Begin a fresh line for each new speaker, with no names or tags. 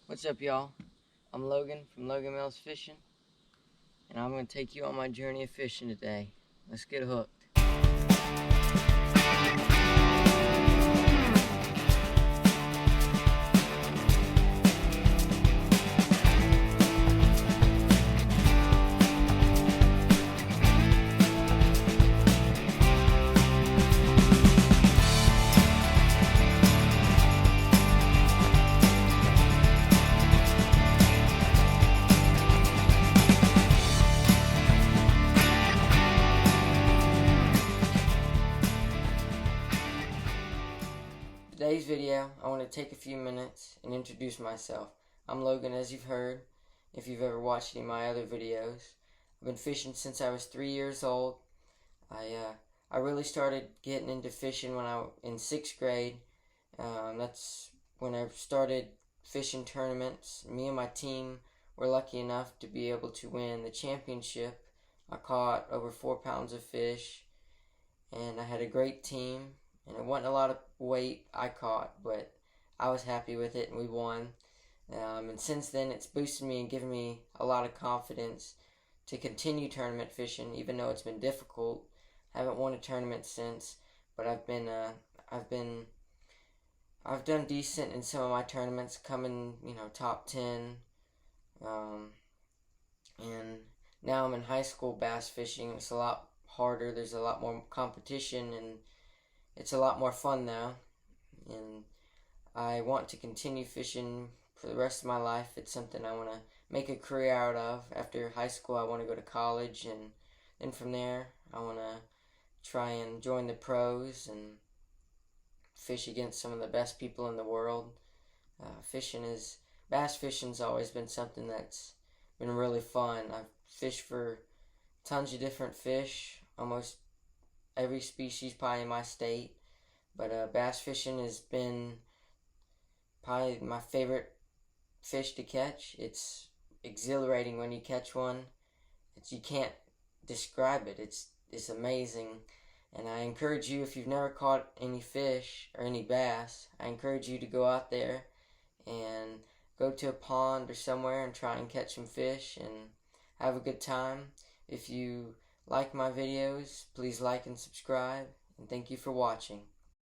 What's up, y'all? I'm Logan from Logan Mills Fishing, and I'm going to take you on my journey of fishing today. Let's get hooked. Today's video, I want to take a few minutes and introduce myself. I'm Logan, as you've heard, if you've ever watched any of my other videos. I've been fishing since I was 3 years old. I really started getting into fishing when I was in 6th grade. That's when I started fishing tournaments. Me and my team were lucky enough to be able to win the championship. I caught over 4 pounds of fish, and I had a great team. And it wasn't a lot of weight I caught, but I was happy with it, and we won. And since then, it's boosted me and given me a lot of confidence to continue tournament fishing, even though it's been difficult. I haven't won a tournament since, but I've done decent in some of my tournaments, coming top 10. And now I'm in high school bass fishing. It's a lot harder. There's a lot more competition, and it's a lot more fun now, and I want to continue fishing for the rest of my life. It's something I want to make a career out of. After high school, I want to go to college, and then from there, I want to try and join the pros and fish against some of the best people in the world. Bass fishing's always been something that's been really fun. I've fished for tons of different fish, almost every species probably in my state, but bass fishing has been probably my favorite fish to catch. It's exhilarating when you catch one. You can't describe it. It's amazing, and I encourage you, if you've never caught any fish or any bass, I encourage you to go out there and go to a pond or somewhere and try and catch some fish and have a good time. If you like my videos, please like and subscribe, and thank you for watching.